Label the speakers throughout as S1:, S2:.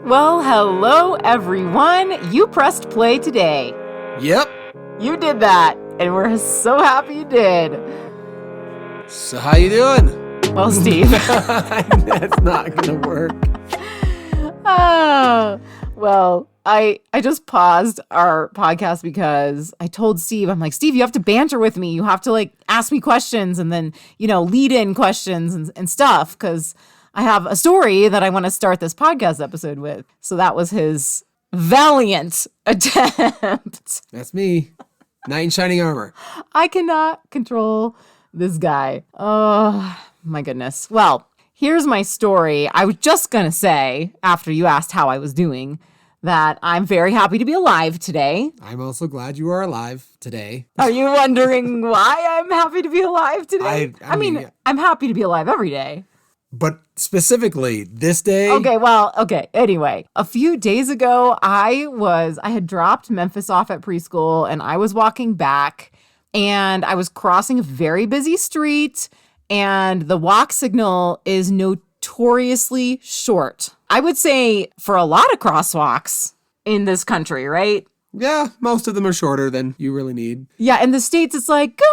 S1: Well, hello everyone. You pressed play today.
S2: Yep.
S1: You did that, and we're so happy you did.
S2: So how you doing?
S1: Well, Steve.
S2: That's not gonna work.
S1: Well, I just paused our podcast because I told Steve, I'm like, Steve, you have to banter with me. You have to ask me questions and then, lead in questions and stuff, because I have a story that I want to start this podcast episode with. So that was his valiant attempt.
S2: That's me. Knight in shining armor.
S1: I cannot control this guy. Oh, my goodness. Well, here's my story. I was just going to say, after you asked how I was doing, that I'm very happy to be alive today.
S2: I'm also glad you are alive today.
S1: Are you wondering why I'm happy to be alive today? I mean, I'm happy to be alive every day.
S2: But specifically this day.
S1: Okay. Anyway, a few days ago, I had dropped Memphis off at preschool and I was walking back and I was crossing a very busy street and the walk signal is notoriously short. I would say for a lot of crosswalks in this country, right?
S2: Yeah, most of them are shorter than you really need.
S1: Yeah, in the States, it's like, go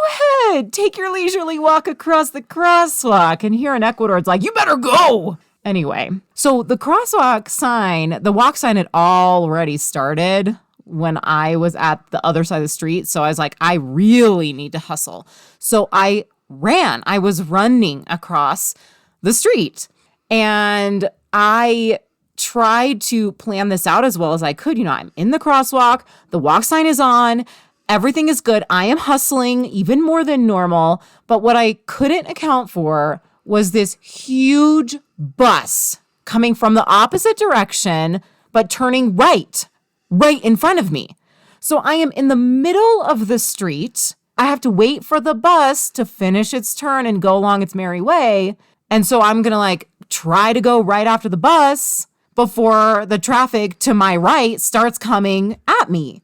S1: ahead, take your leisurely walk across the crosswalk. And here in Ecuador, it's like, you better go. Anyway, so the crosswalk sign, the walk sign had already started when I was at the other side of the street. So I was like, I really need to hustle. So I ran. I was running across the street. And I tried to plan this out as well as I could. I'm in the crosswalk, the walk sign is on, everything is good. I am hustling even more than normal. But what I couldn't account for was this huge bus coming from the opposite direction, but turning right in front of me. So I am in the middle of the street. I have to wait for the bus to finish its turn and go along its merry way. And so I'm going to try to go right after the bus before the traffic to my right starts coming at me.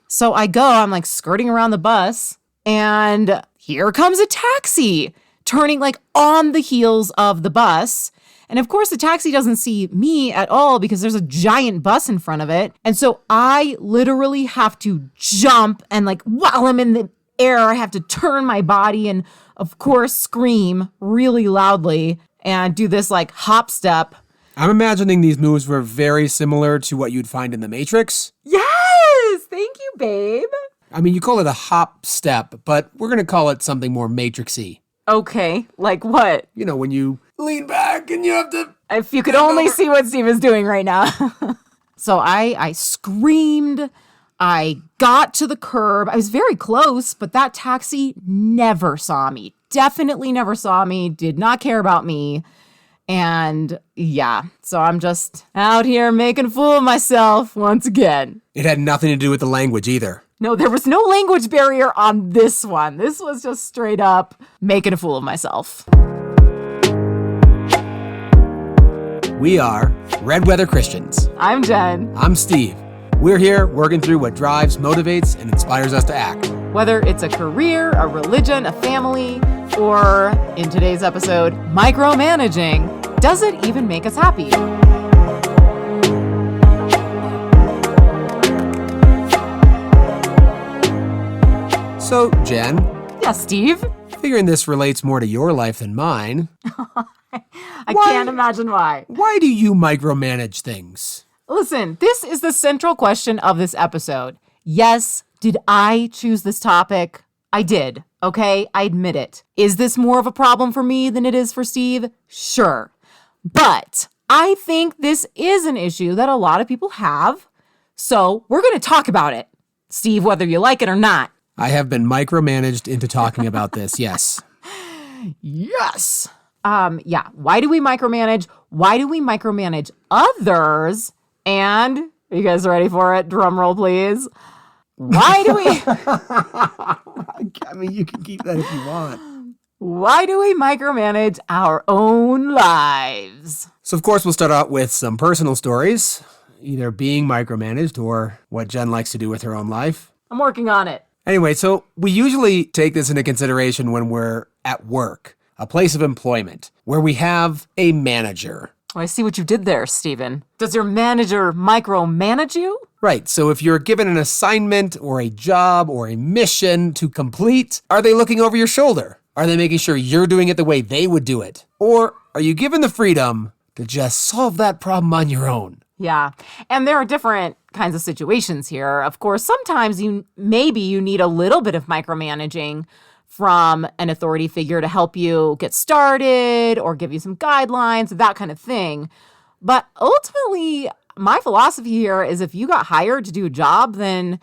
S1: So I go, I'm skirting around the bus, and here comes a taxi turning on the heels of the bus. And of course, the taxi doesn't see me at all because there's a giant bus in front of it. And so I literally have to jump and while I'm in the air, I have to turn my body and of course scream really loudly and do this hop step.
S2: I'm imagining these moves were very similar to what you'd find in The Matrix.
S1: Yes! Thank you, babe.
S2: I mean, you call it a hop step, but we're going to call it something more Matrix-y.
S1: Okay, like what?
S2: When you lean back and you have to...
S1: If you could only see what Steve is doing right now. So I screamed. I got to the curb. I was very close, but that taxi never saw me. Definitely never saw me. Did not care about me. And yeah, so I'm just out here making a fool of myself once again.
S2: It had nothing to do with the language either.
S1: No, there was no language barrier on this one. This was just straight up making a fool of myself.
S2: We are Red Weather Christians.
S1: I'm Jen.
S2: I'm Steve. We're here working through what drives, motivates, and inspires us to act.
S1: Whether it's a career, a religion, a family, or, in today's episode, micromanaging, does it even make us happy?
S2: So, Jen.
S1: Yeah, Steve?
S2: Figuring this relates more to your life than mine.
S1: I can't imagine why.
S2: Why do you micromanage things?
S1: Listen, this is the central question of this episode. Yes, did I choose this topic? I did, okay? I admit it. Is this more of a problem for me than it is for Steve? Sure. But I think this is an issue that a lot of people have, so we're going to talk about it. Steve, whether you like it or not.
S2: I have been micromanaged into talking about this, yes.
S1: Yes. Yeah. Why do we micromanage? Why do we micromanage others? And, are you guys ready for it? Drum roll, please. Why do we...
S2: I mean, you can keep that if you want.
S1: Why do we micromanage our own lives?
S2: So, of course, we'll start out with some personal stories, either being micromanaged or what Jen likes to do with her own life.
S1: I'm working on it.
S2: Anyway, so we usually take this into consideration when we're at work, a place of employment, where we have a manager.
S1: I see what you did there, Stephen. Does your manager micromanage you?
S2: Right, so if you're given an assignment or a job or a mission to complete, are they looking over your shoulder? Are they making sure you're doing it the way they would do it? Or are you given the freedom to just solve that problem on your own?
S1: Yeah, and there are different kinds of situations here. Of course, sometimes maybe you need a little bit of micromanaging from an authority figure to help you get started or give you some guidelines, that kind of thing. But ultimately, my philosophy here is if you got hired to do a job, then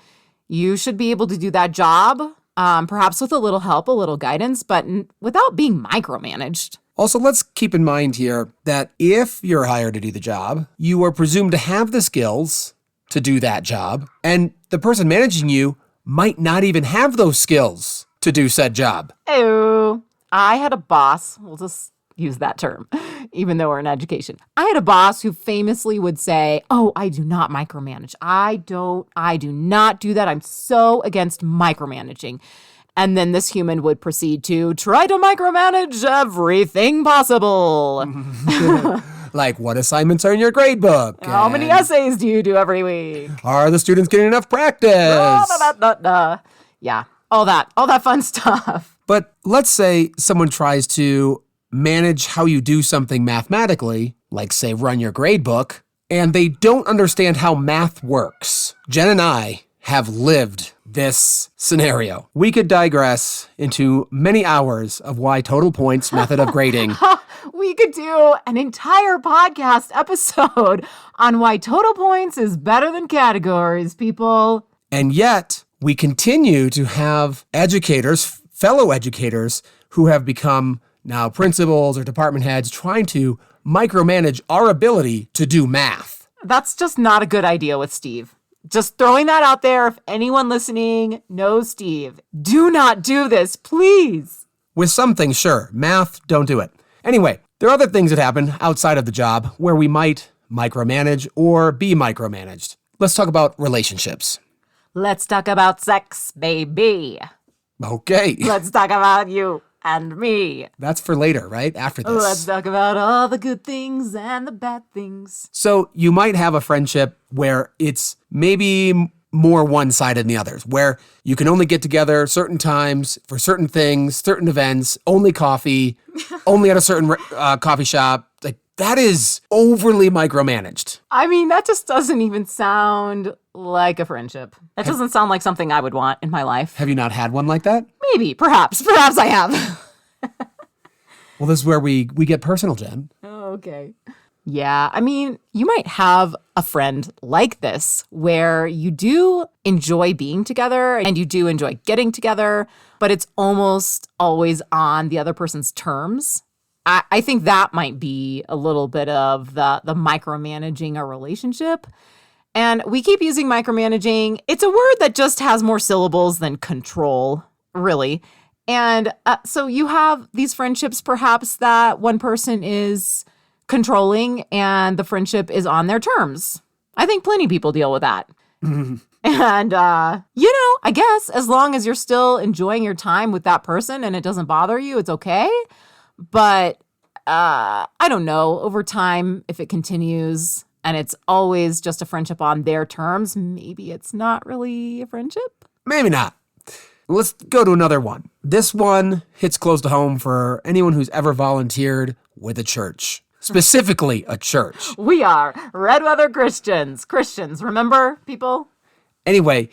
S1: you should be able to do that job, perhaps with a little help, a little guidance, but without being micromanaged.
S2: Also, let's keep in mind here that if you're hired to do the job, you are presumed to have the skills to do that job, and the person managing you might not even have those skills to do said job.
S1: Oh, I had a boss, we'll just use that term, even though we're in education. I had a boss who famously would say, "Oh, I do not micromanage. I do not do that. I'm so against micromanaging." And then this human would proceed to try to micromanage everything possible.
S2: Like, what assignments are in your grade book?
S1: How many essays do you do every week?
S2: Are the students getting enough practice?
S1: Yeah, all that fun stuff.
S2: But let's say someone tries to manage how you do something mathematically, like say run your grade book, and they don't understand how math works. Jen and I have lived this scenario. We could digress into many hours of why total points method of grading.
S1: We could do an entire podcast episode on why total points is better than categories, people.
S2: And yet, we continue to have educators, fellow educators, who have become now principals or department heads trying to micromanage our ability to do math.
S1: That's just not a good idea with Steve. Just throwing that out there. If anyone listening knows Steve, do not do this, please.
S2: With some things, sure. Math, don't do it. Anyway, there are other things that happen outside of the job where we might micromanage or be micromanaged. Let's talk about relationships.
S1: Let's talk about sex, baby.
S2: Okay.
S1: Let's talk about you and me.
S2: That's for later, right? After this.
S1: Let's talk about all the good things and the bad things.
S2: So you might have a friendship where it's maybe more one-sided than the others, where you can only get together certain times for certain things, certain events, only coffee, only at a certain coffee shop. Like, that is overly micromanaged.
S1: I mean, that just doesn't even sound like a friendship. That doesn't sound like something I would want in my life.
S2: Have you not had one like that?
S1: Maybe, perhaps I have.
S2: Well, this is where we get personal, Jen.
S1: Oh, okay. Yeah, I mean, you might have a friend like this where you do enjoy being together and you do enjoy getting together, but it's almost always on the other person's terms. I think that might be a little bit of the micromanaging a relationship. And we keep using micromanaging. It's a word that just has more syllables than control, really. And so you have these friendships, perhaps, that one person is controlling and the friendship is on their terms. I think plenty of people deal with that. And, I guess as long as you're still enjoying your time with that person and it doesn't bother you, it's okay. But I don't know, over time, if it continues and it's always just a friendship on their terms, maybe it's not really a friendship.
S2: Maybe not. Let's go to another one. This one hits close to home for anyone who's ever volunteered with a church, specifically a church.
S1: We are Red Weather Christians. Christians, remember, people?
S2: Anyway,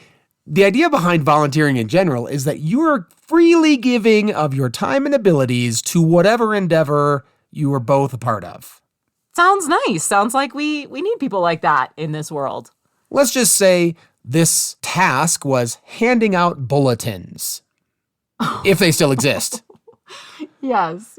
S2: the idea behind volunteering in general is that you are freely giving of your time and abilities to whatever endeavor you are both a part of.
S1: Sounds nice. Sounds like we need people like that in this world.
S2: Let's just say this task was handing out bulletins, if they still exist.
S1: Yes.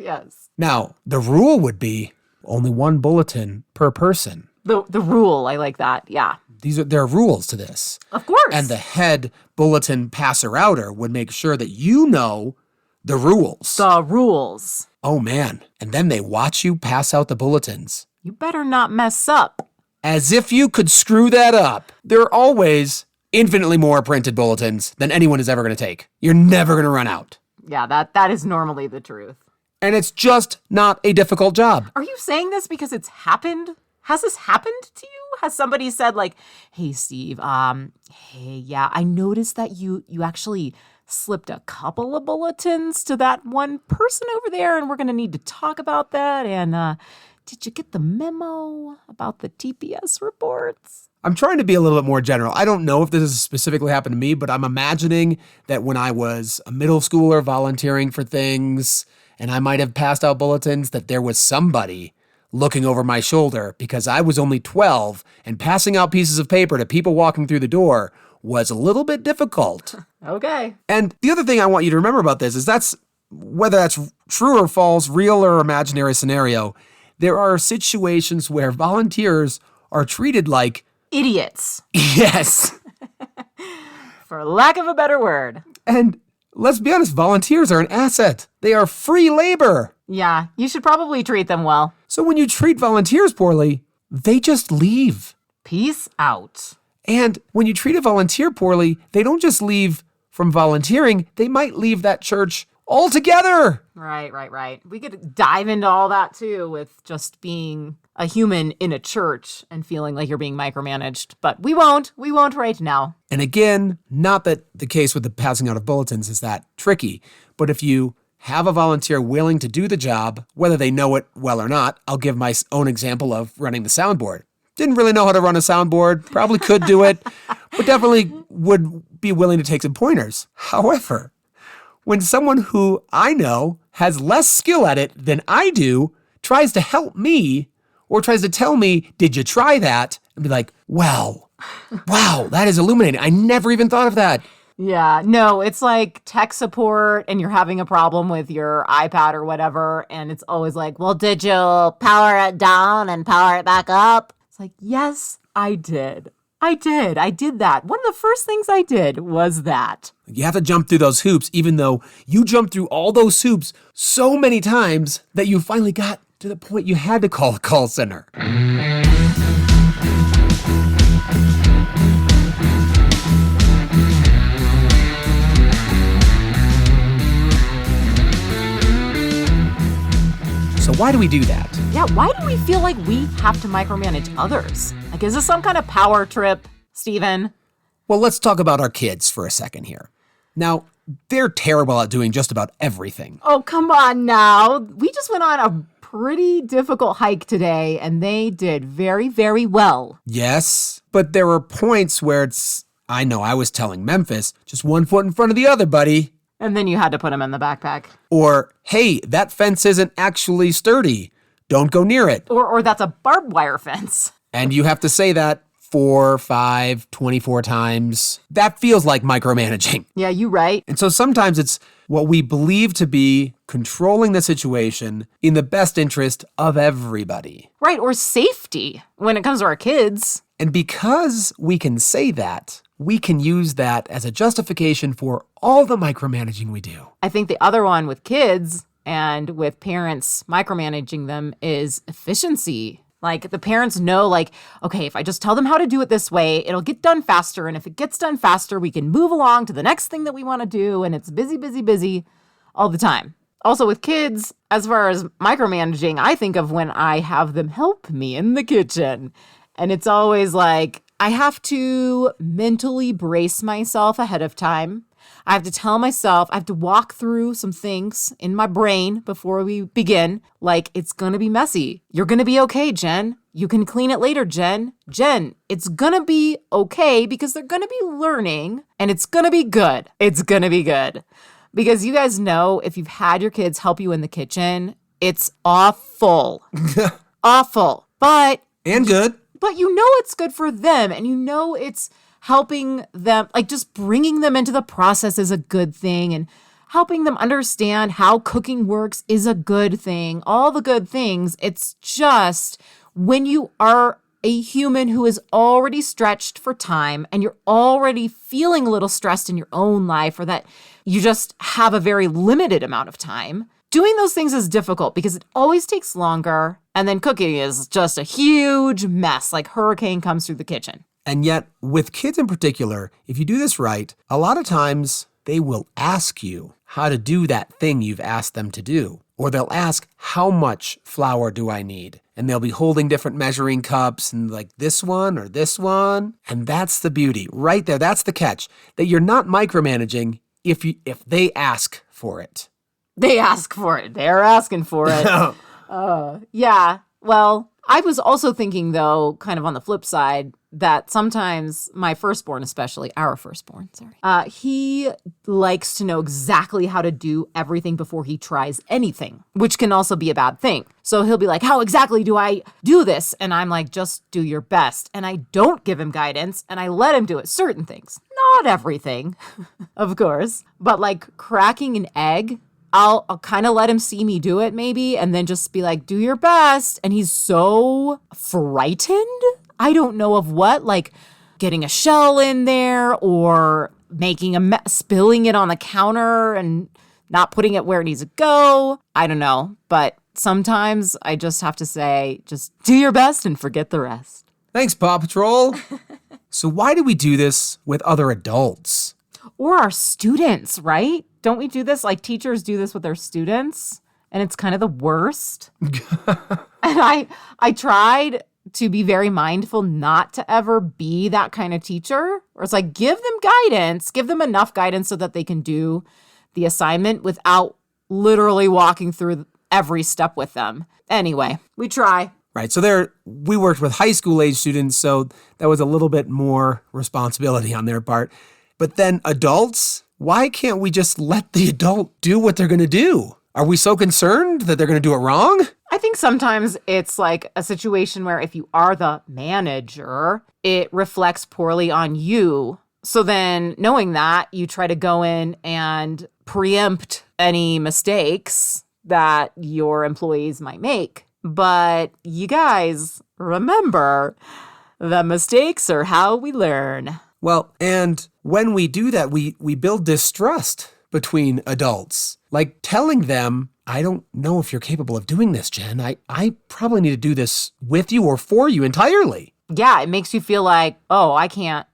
S2: Now, the rule would be only one bulletin per person.
S1: The rule, I like that, yeah.
S2: There are rules to this.
S1: Of course.
S2: And the head bulletin passer-outer would make sure that you know the rules.
S1: The rules.
S2: Oh, man. And then they watch you pass out the bulletins.
S1: You better not mess up.
S2: As if you could screw that up. There are always infinitely more printed bulletins than anyone is ever going to take. You're never going to run out.
S1: Yeah, that is normally the truth.
S2: And it's just not a difficult job.
S1: Are you saying this because it's happened? Has this happened to you? Has somebody said like, hey, Steve, yeah, I noticed that you actually slipped a couple of bulletins to that one person over there, and we're going to need to talk about that. And did you get the memo about the TPS reports?
S2: I'm trying to be a little bit more general. I don't know if this has specifically happened to me, but I'm imagining that when I was a middle schooler volunteering for things, and I might have passed out bulletins, that there was somebody looking over my shoulder because I was only 12 and passing out pieces of paper to people walking through the door was a little bit difficult.
S1: Okay.
S2: And the other thing I want you to remember about this is whether that's true or false, real or imaginary scenario, there are situations where volunteers are treated like
S1: idiots.
S2: Yes.
S1: For lack of a better word.
S2: And let's be honest, volunteers are an asset. They are free labor.
S1: Yeah, you should probably treat them well.
S2: So when you treat volunteers poorly, they just leave.
S1: Peace out.
S2: And when you treat a volunteer poorly, they don't just leave from volunteering, they might leave that church altogether.
S1: Right. We could dive into all that too with just being a human in a church and feeling like you're being micromanaged. But we won't right now.
S2: And again, not that the case with the passing out of bulletins is that tricky, but if you have a volunteer willing to do the job, whether they know it well or not, I'll give my own example of running the soundboard. Didn't really know how to run a soundboard, probably could do it, but definitely would be willing to take some pointers. However, when someone who I know has less skill at it than I do tries to help me or tries to tell me, did you try that? And be like, wow, that is illuminating. I never even thought of that.
S1: Yeah, no, it's like tech support and you're having a problem with your iPad or whatever. And it's always like, well, did you power it down and power it back up? It's like, yes, I did. I did that. One of the first things I did was that.
S2: You have to jump through those hoops, even though you jumped through all those hoops so many times that you finally got to the point you had to call a call center. So why do we do that?
S1: Yeah, why do we feel like we have to micromanage others? Like, is this some kind of power trip, Stephen?
S2: Well, let's talk about our kids for a second here. Now, they're terrible at doing just about everything.
S1: Oh, come on now. We just went on a pretty difficult hike today, and they did very, very well.
S2: Yes, but there were points where I know I was telling Memphis, just one foot in front of the other, buddy.
S1: And then you had to put them in the backpack.
S2: Or, hey, that fence isn't actually sturdy. Don't go near it.
S1: Or that's a barbed wire fence.
S2: And you have to say that 4, 5, 24 times. That feels like micromanaging.
S1: Yeah, you right.
S2: And so sometimes it's what we believe to be controlling the situation in the best interest of everybody.
S1: Right, or safety when it comes to our kids.
S2: And because we can say that, we can use that as a justification for all the micromanaging we do.
S1: I think the other one with kids and with parents micromanaging them is efficiency. Like the parents know, like, okay, if I just tell them how to do it this way, it'll get done faster. And if it gets done faster, we can move along to the next thing that we want to do. And it's busy all the time. Also with kids, as far as micromanaging, I think of when I have them help me in the kitchen. And it's always like, I have to mentally brace myself ahead of time. I have to tell myself, I have to walk through some things in my brain before we begin. Like, it's going to be messy. You're going to be okay, Jen. You can clean it later, Jen. Jen, it's going to be okay because they're going to be learning and it's going to be good. It's going to be good. Because you guys know, if you've had your kids help you in the kitchen, it's awful. Awful.
S2: And good.
S1: But you know it's good for them and you know it's helping them, like just bringing them into the process is a good thing and helping them understand how cooking works is a good thing. All the good things. It's just when you are a human who is already stretched for time and you're already feeling a little stressed in your own life or that you just have a very limited amount of time, doing those things is difficult because it always takes longer. And then cooking is just a huge mess, like hurricane comes through the kitchen.
S2: And yet, with kids in particular, if you do this right, a lot of times they will ask you how to do that thing you've asked them to do. Or they'll ask, how much flour do I need? And they'll be holding different measuring cups and like this one or this one. And that's the beauty right there. That's the catch, that you're not micromanaging if they ask for it.
S1: They ask for it. They're asking for it. Yeah. Well, I was also thinking, though, kind of on the flip side, that sometimes my firstborn, especially our firstborn, he likes to know exactly how to do everything before he tries anything, which can also be a bad thing. So he'll be like, how exactly do I do this? And I'm like, just do your best. And I don't give him guidance, and I let him do it. Certain things, not everything, of course, but like cracking an egg, I'll kind of let him see me do it maybe, and then just be like, do your best. And he's so frightened. I don't know of what, like getting a shell in there or making a mess, spilling it on the counter and not putting it where it needs to go. I don't know. But sometimes I just have to say, just do your best and forget the rest.
S2: Thanks, Paw Patrol. So why do we do this with other adults?
S1: Or our students, right? Don't we do this? Like teachers do this with their students, and it's kind of the worst. And I tried to be very mindful not to ever be that kind of teacher. Or it's like, give them guidance, give them enough guidance so that they can do the assignment without literally walking through every step with them. Anyway, we try.
S2: Right. So we worked with high school age students, so that was a little bit more responsibility on their part. But then adults, why can't we just let the adult do what they're going to do? Are we so concerned that they're going to do it wrong?
S1: I think sometimes it's like a situation where if you are the manager, it reflects poorly on you. So then knowing that, you try to go in and preempt any mistakes that your employees might make. But you guys, remember, the mistakes are how we learn.
S2: Well, and when we do that, we build distrust between adults. Like telling them, I don't know if you're capable of doing this, Jen. I probably need to do this with you or for you entirely.
S1: Yeah, it makes you feel like, oh, I can't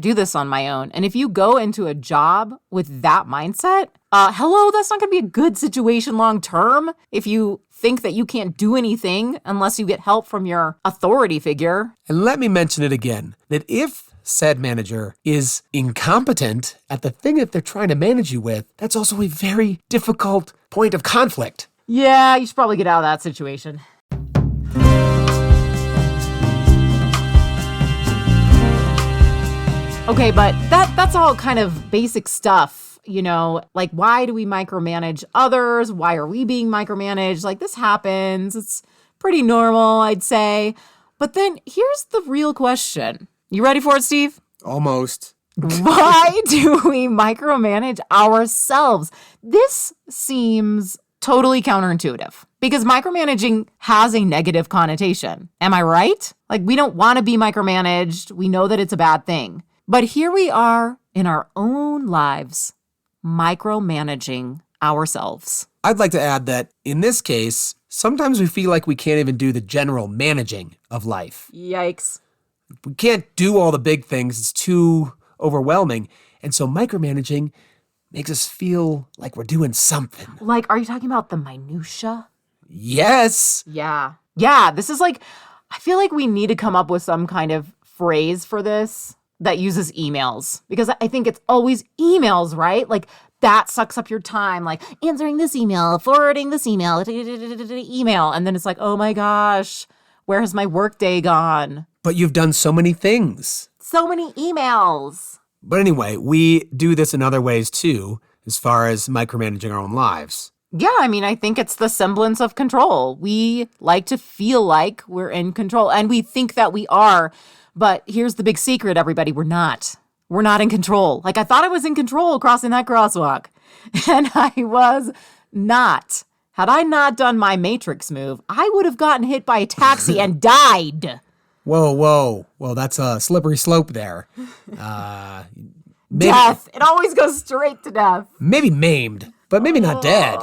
S1: do this on my own. And if you go into a job with that mindset, hello, that's not going to be a good situation long term. If you think that you can't do anything unless you get help from your authority figure.
S2: And let me mention it again, that if said manager is incompetent at the thing that they're trying to manage you with, that's also a very difficult point of conflict.
S1: Yeah, you should probably get out of that situation. Okay, but that's all kind of basic stuff, you know, like why do we micromanage others? Why are we being micromanaged? Like this happens. It's pretty normal, I'd say. But then here's the real question. You ready for it, Steve?
S2: Almost.
S1: Why do we micromanage ourselves? This seems totally counterintuitive because micromanaging has a negative connotation. Am I right? Like we don't want to be micromanaged. We know that it's a bad thing. But here we are in our own lives, micromanaging ourselves.
S2: I'd like to add that in this case, sometimes we feel like we can't even do the general managing of life.
S1: Yikes.
S2: We can't do all the big things. It's too overwhelming. And so micromanaging makes us feel like we're doing something.
S1: Like, are you talking about the minutia?
S2: Yes.
S1: Yeah. Yeah, this is like, I feel like we need to come up with some kind of phrase for this that uses emails. Because I think it's always emails, right? Like, that sucks up your time. Like, answering this email, forwarding this email, email. And then it's like, oh my gosh, where has my workday gone?
S2: But you've done so many things.
S1: So many emails.
S2: But anyway, we do this in other ways too, as far as micromanaging our own lives.
S1: Yeah, I mean, I think it's the semblance of control. We like to feel like we're in control, and we think that we are. But here's the big secret, everybody. We're not. We're not in control. Like, I thought I was in control crossing that crosswalk, and I was not. Had I not done my Matrix move, I would have gotten hit by a taxi and died.
S2: Whoa. Well, that's a slippery slope there.
S1: Death. It always goes straight to death.
S2: Maybe maimed, but maybe not dead.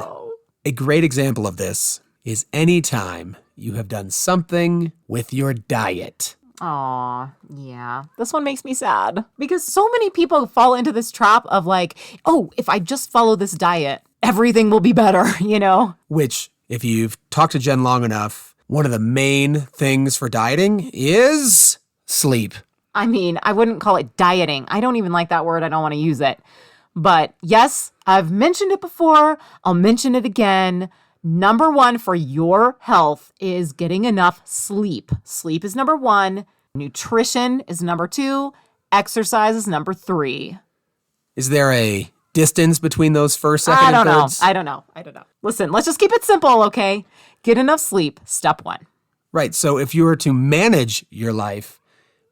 S2: A great example of this is any time you have done something with your diet.
S1: Aw, yeah. This one makes me sad because so many people fall into this trap of like, oh, if I just follow this diet, everything will be better, you know?
S2: Which, if you've talked to Jen long enough, one of the main things for dieting is sleep.
S1: I mean, I wouldn't call it dieting. I don't even like that word. I don't want to use it. But yes, I've mentioned it before. I'll mention it again. Number one for your health is getting enough sleep. Sleep is number one. Nutrition is number two. Exercise is number three.
S2: Is there a distance between those first, second, and thirds?
S1: I don't know. Listen, let's just keep it simple, okay? Get enough sleep, step one.
S2: Right. So if you were to manage your life,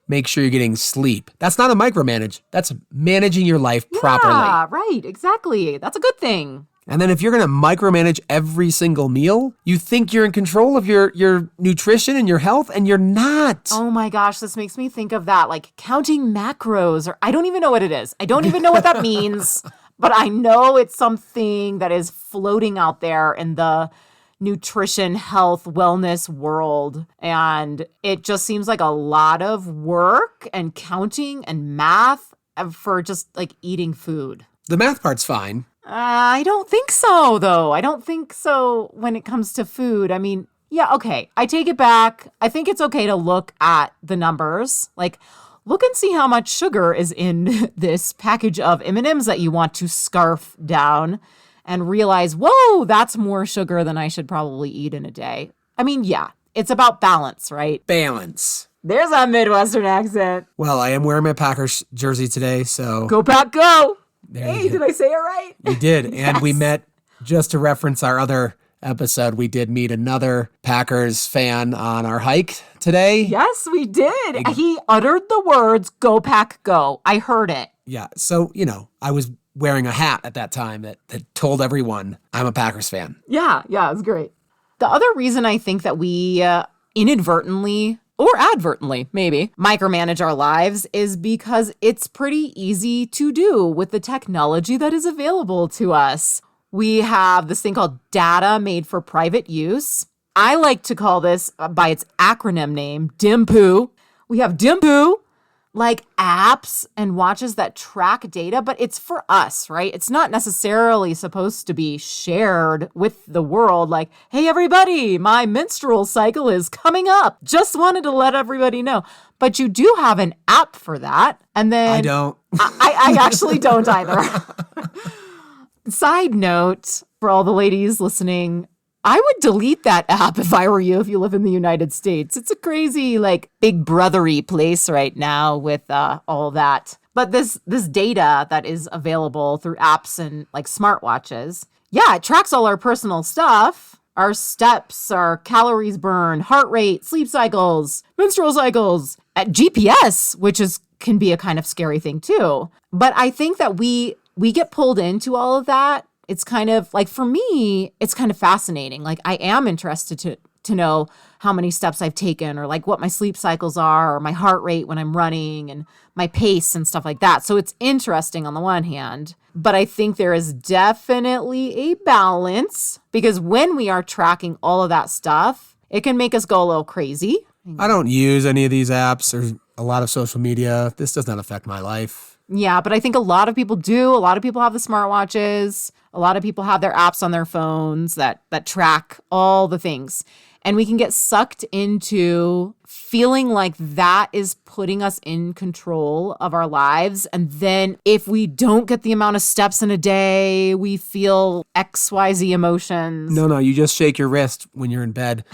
S2: make sure you're getting sleep. That's not a micromanage. That's managing your life properly.
S1: Yeah, right. Exactly. That's a good thing.
S2: And then if you're going to micromanage every single meal, you think you're in control of your nutrition and your health, and you're not.
S1: Oh my gosh, this makes me think of that, like counting macros, or I don't even know what it is. I don't even know what that means, but I know it's something that is floating out there in the nutrition, health, wellness world. And it just seems like a lot of work and counting and math for just like eating food.
S2: The math part's fine.
S1: I don't think so, though. I don't think so when it comes to food. I mean, yeah, okay. I take it back. I think it's okay to look at the numbers. Like, look and see how much sugar is in this package of M&Ms that you want to scarf down and realize, whoa, that's more sugar than I should probably eat in a day. I mean, yeah, it's about balance, right?
S2: Balance.
S1: There's a Midwestern accent.
S2: Well, I am wearing my Packers jersey today, so...
S1: Go Pack, go!
S2: Hey,
S1: did I say it right?
S2: You did. And yes. We met, just to reference our other episode, we did meet another Packers fan on our hike today.
S1: Yes, we did. He uttered the words, go Pack, go. I heard it.
S2: Yeah. So, I was wearing a hat at that time that told everyone I'm a Packers fan.
S1: Yeah, it was great. The other reason I think that we inadvertently or advertently, maybe, micromanage our lives is because it's pretty easy to do with the technology that is available to us. We have this thing called data made for private use. I like to call this by its acronym name, DIMPOO. We have DIMPOO, like apps and watches that track data, but it's for us, right? It's not necessarily supposed to be shared with the world like, hey, everybody, my menstrual cycle is coming up. Just wanted to let everybody know. But you do have an app for that. And then
S2: I don't.
S1: I actually don't either. Side note for all the ladies listening, I would delete that app if I were you, if you live in the United States. It's a crazy, like, big brothery place right now with all that. But this data that is available through apps and, like, smartwatches, yeah, it tracks all our personal stuff. Our steps, our calories burned, heart rate, sleep cycles, menstrual cycles, at GPS, which can be a kind of scary thing, too. But I think that we get pulled into all of that. It's kind of like, for me, it's kind of fascinating. Like, I am interested to know how many steps I've taken or like what my sleep cycles are or my heart rate when I'm running and my pace and stuff like that. So it's interesting on the one hand, but I think there is definitely a balance because when we are tracking all of that stuff, it can make us go a little crazy.
S2: I don't use any of these apps or a lot of social media. This does not affect my life.
S1: Yeah, but I think a lot of people do. A lot of people have the smartwatches. A lot of people have their apps on their phones that track all the things. And we can get sucked into feeling like that is putting us in control of our lives. And then if we don't get the amount of steps in a day, we feel XYZ emotions.
S2: No, you just shake your wrist when you're in bed.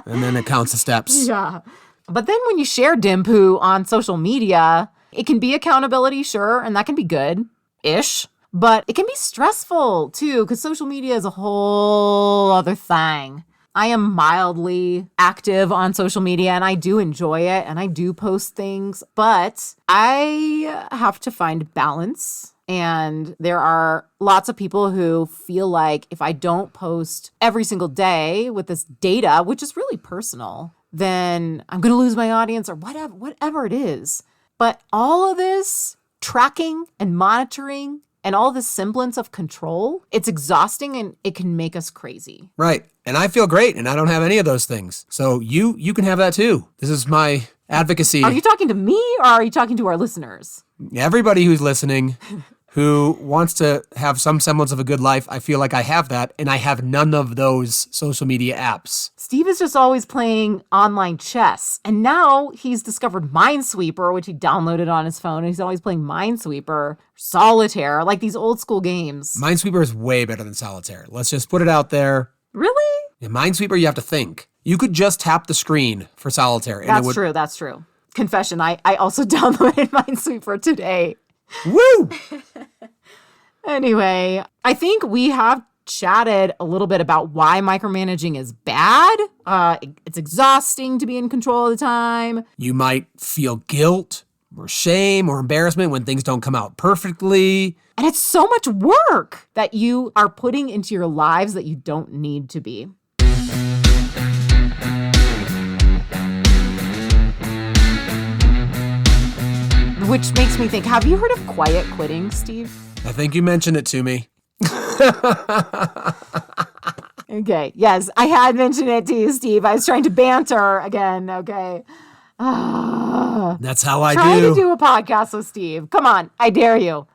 S2: And then it counts the steps.
S1: Yeah. But then when you share DIMPOO on social media, it can be accountability, sure, and that can be good-ish. But it can be stressful, too, because social media is a whole other thing. I am mildly active on social media, and I do enjoy it, and I do post things, but I have to find balance. And there are lots of people who feel like if I don't post every single day with this data, which is really personal, then I'm going to lose my audience or whatever it is. But all of this tracking and monitoring and all this semblance of control, it's exhausting and it can make us crazy.
S2: Right. And I feel great and I don't have any of those things. So you can have that too. This is my advocacy.
S1: Are you talking to me or are you talking to our listeners?
S2: Everybody who's listening, who wants to have some semblance of a good life, I feel like I have that, and I have none of those social media apps.
S1: Steve is just always playing online chess. And now he's discovered Minesweeper, which he downloaded on his phone. And he's always playing Minesweeper, Solitaire, like these old school games.
S2: Minesweeper is way better than Solitaire. Let's just put it out there.
S1: Really?
S2: In Minesweeper, you have to think. You could just tap the screen for Solitaire. And
S1: That's true. Confession, I also downloaded Minesweeper today.
S2: Woo!
S1: Anyway, I think we have chatted a little bit about why micromanaging is bad. It's exhausting to be in control all the time.
S2: You might feel guilt or shame or embarrassment when things don't come out perfectly.
S1: And it's so much work that you are putting into your lives that you don't need to be. Which makes me think, have you heard of quiet quitting, Steve?
S2: I think you mentioned it to me.
S1: Okay, yes, I had mentioned it to you, Steve. I was trying to banter again, okay?
S2: That's how I
S1: Trying
S2: do.
S1: to do a podcast with Steve. Come on, I dare you.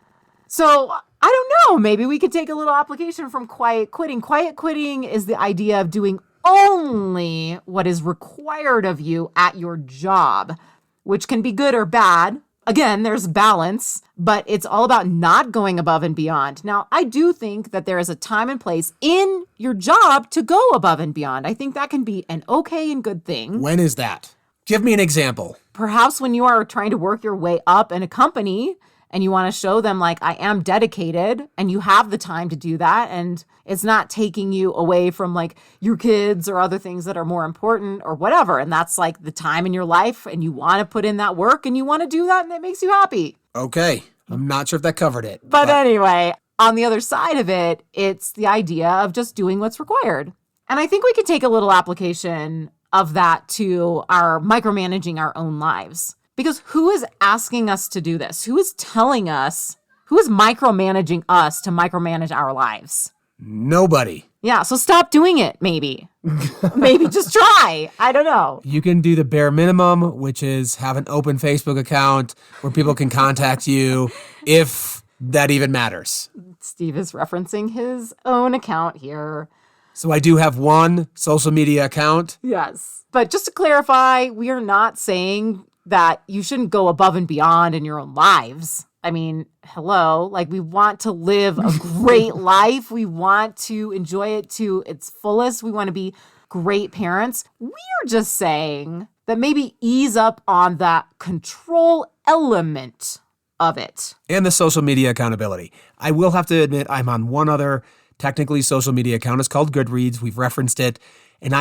S1: So, I don't know, maybe we could take a little application from quiet quitting. Quiet quitting is the idea of doing only what is required of you at your job, which can be good or bad. Again, there's balance, but it's all about not going above and beyond. Now, I do think that there is a time and place in your job to go above and beyond. I think that can be an okay and good thing.
S2: When is that? Give me an example.
S1: Perhaps when you are trying to work your way up in a company and you want to show them like, I am dedicated, and you have the time to do that, and it's not taking you away from like your kids or other things that are more important or whatever. And that's like the time in your life, and you want to put in that work and you want to do that, and it makes you happy.
S2: Okay. I'm not sure if that covered it.
S1: But anyway, on the other side of it, it's the idea of just doing what's required. And I think we could take a little application of that to our micromanaging our own lives. Because who is asking us to do this? Who is telling us, who is micromanaging us to micromanage our lives?
S2: Nobody.
S1: Yeah, so stop doing it, maybe. Maybe just try. I don't know.
S2: You can do the bare minimum, which is have an open Facebook account where people can contact you if that even matters.
S1: Steve is referencing his own account here.
S2: So I do have one social media account.
S1: Yes. But just to clarify, we are not saying that you shouldn't go above and beyond in your own lives. I mean, hello, like we want to live a great life. We want to enjoy it to its fullest. We want to be great parents. We're just saying that maybe ease up on that control element of it.
S2: And the social media accountability. I will have to admit I'm on one other technically social media account. It's called Goodreads. We've referenced it. And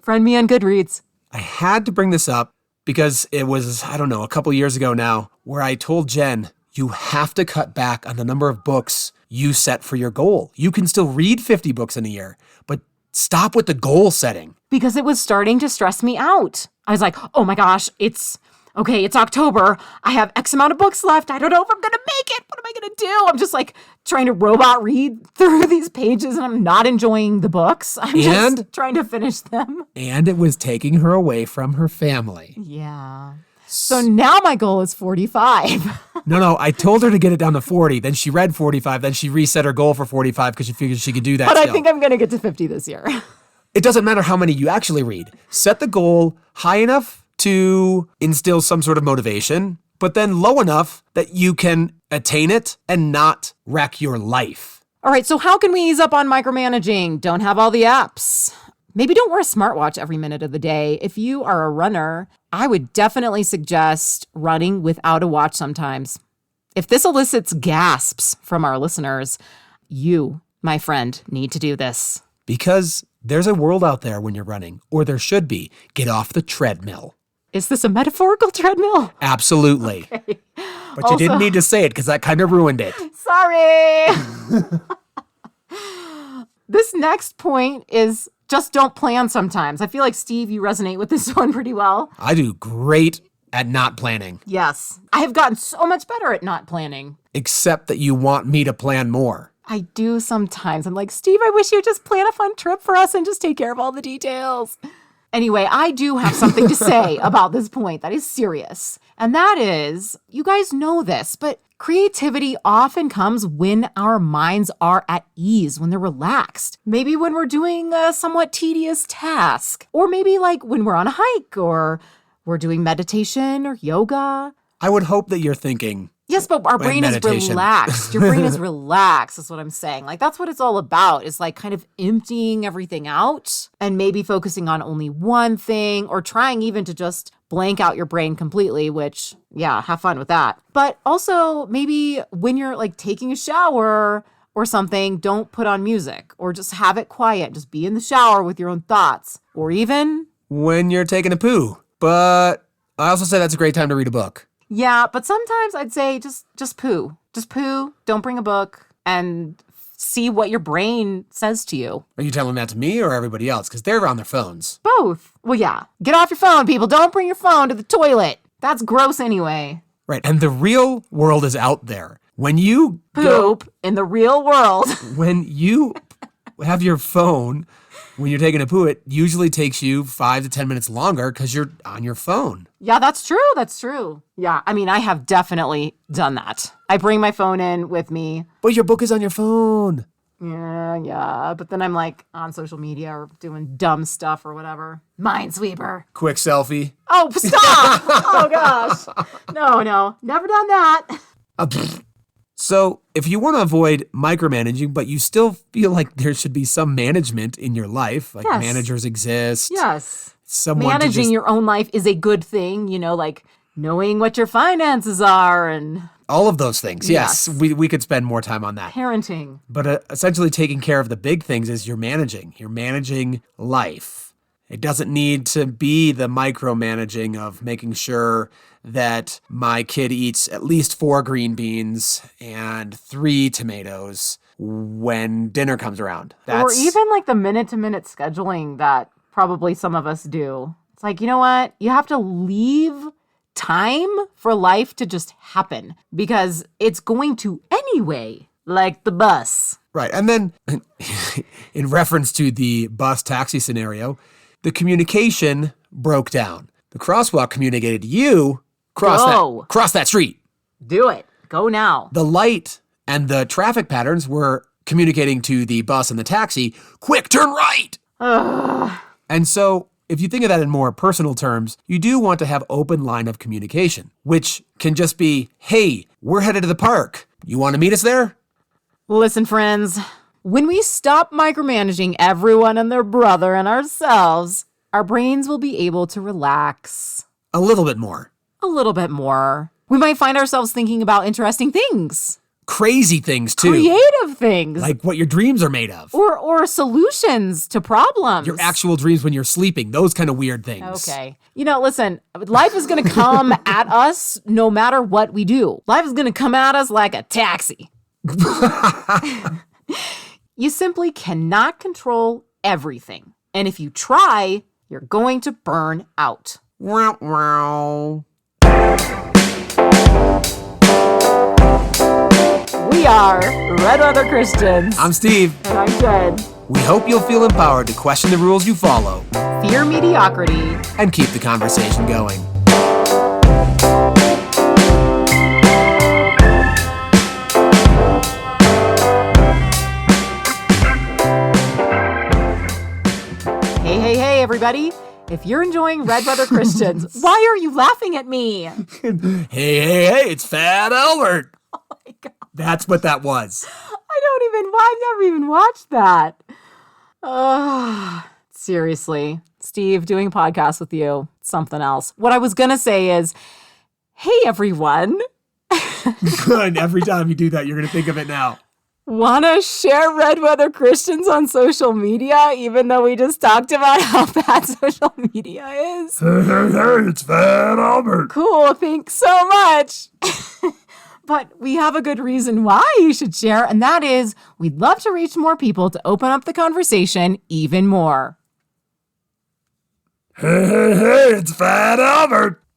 S1: Friend me on Goodreads.
S2: I had to bring this up because it was, I don't know, a couple years ago now, where I told Jen, you have to cut back on the number of books you set for your goal. You can still read 50 books in a year, but stop with the goal setting.
S1: Because it was starting to stress me out. I was like, oh my gosh, it's October. I have X amount of books left. I don't know if I'm going to make it. What am I going to do? I'm just like trying to robot read through these pages, and I'm not enjoying the books. I'm just trying to finish them.
S2: And it was taking her away from her family.
S1: Yeah. So now my goal is 45.
S2: No, I told her to get it down to 40. Then she read 45. Then she reset her goal for 45 because she figured she could do that.
S1: But I think I'm going to get to 50 this year.
S2: It doesn't matter how many you actually read. Set the goal high enough to instill some sort of motivation, but then low enough that you can attain it and not wreck your life.
S1: All right, so how can we ease up on micromanaging? Don't have all the apps. Maybe don't wear a smartwatch every minute of the day. If you are a runner, I would definitely suggest running without a watch sometimes. If this elicits gasps from our listeners, you, my friend, need to do this.
S2: Because there's a world out there when you're running, or there should be. Get off the treadmill.
S1: Is this a metaphorical treadmill?
S2: Absolutely.
S1: Okay.
S2: But also, you didn't need to say it because that kind of ruined it.
S1: Sorry. This next point is just don't plan sometimes. I feel like, Steve, you resonate with this one pretty well.
S2: I do great at not planning.
S1: Yes. I have gotten so much better at not planning.
S2: Except that you want me to plan more.
S1: I do sometimes. I'm like, Steve, I wish you'd just plan a fun trip for us and just take care of all the details. Anyway, I do have something to say about this point that is serious. And that is, you guys know this, but Creativity often comes when our minds are at ease, when they're relaxed. Maybe when we're doing a somewhat tedious task, or maybe like when we're on a hike, or we're doing meditation or yoga.
S2: I would hope that you're thinking.
S1: Yes, but our brain is
S2: meditation.
S1: relaxed. Your brain is relaxed, is what I'm saying. Like, that's what it's all about. It's like kind of emptying everything out and maybe focusing on only one thing, or trying even to just blank out your brain completely, which, yeah, have fun with that. But also maybe when you're like taking a shower or something, don't put on music, or just have it quiet. Just be in the shower with your own thoughts, or even
S2: When you're taking a poo. But I also say that's a great time to read a book.
S1: yeah, but sometimes I'd say just poo. Just poo, don't bring a book, and see what your brain says to you.
S2: Are you telling that to me or everybody else? Because they're on their phones.
S1: Both. Well, yeah. Get off your phone, people. Don't bring your phone to the toilet. That's gross anyway.
S2: Right. And the real world is out there. When you
S1: Poop in the real world.
S2: when you have your phone, when you're taking a poo, it usually takes you 5 to 10 minutes longer because you're on your phone.
S1: Yeah, that's true. That's true. Yeah, I mean, I have definitely done that. I bring my phone in with me.
S2: But your book is on your phone.
S1: Yeah. But then I'm like on social media or doing dumb stuff or whatever. Minesweeper.
S2: Quick selfie.
S1: Oh, stop. Oh, gosh. No. Never done that.
S2: So if you want to avoid micromanaging, but you still feel like there should be some management in your life, like
S1: Yes.
S2: managers exist.
S1: Yes.
S2: Someone to
S1: Managing
S2: just,
S1: your own life is a good thing, like knowing what your finances are and
S2: all of those things. Yes.
S1: Yes.
S2: We could spend more time on that.
S1: parenting.
S2: But essentially taking care of the big things is you're managing life. It doesn't need to be the micromanaging of making sure that my kid eats at least 4 green beans and 3 tomatoes when dinner comes around.
S1: Or even like the minute-to-minute scheduling that probably some of us do. It's like, you know what? You have to leave time for life to just happen because it's going to anyway, like the bus.
S2: Right. And then in reference to the bus taxi scenario, the communication broke down. The crosswalk communicated to you, cross that street.
S1: Do it. Go now.
S2: The light and the traffic patterns were communicating to the bus and the taxi, quick, turn right. And so if you think of that in more personal terms, you do want to have open line of communication, which can just be, hey, we're headed to the park. You want to meet us there?
S1: Listen, friends, when we stop micromanaging everyone and their brother and ourselves, our brains will be able to relax
S2: A little bit more.
S1: a little bit more. We might find ourselves thinking about interesting things,
S2: Crazy things too.
S1: creative things,
S2: Like what your dreams are made of.
S1: or solutions to problems.
S2: Your actual dreams when you're sleeping. Those kind of weird things.
S1: Okay. Listen, life is going to come at us no matter what we do. Life is going to come at us like a taxi. You simply cannot control everything. And if you try, you're going to burn out.
S2: Wow, wow.
S1: We are Red Weather Christians.
S2: I'm Steve.
S1: And I'm Jen.
S2: We hope you'll feel empowered to question the rules you follow
S1: Fear mediocrity.
S2: and keep the conversation going.
S1: Hey, everybody. If you're enjoying Red Weather Christians, why are you laughing at me?
S2: Hey, it's Fat Albert.
S1: Oh my God.
S2: That's what that was.
S1: I've never even watched that. Seriously, Steve, doing a podcast with you, something else. What I was going to say is, hey, everyone,
S2: Good. Every time you do that, you're going to think of it now.
S1: want to share Red Weather Christians on social media, even though we just talked about how bad social media is?
S2: Hey, it's Fat Albert.
S1: Cool, thanks so much. But we have a good reason why you should share, and that is we'd love to reach more people to open up the conversation even more.
S2: Hey, it's Fat Albert.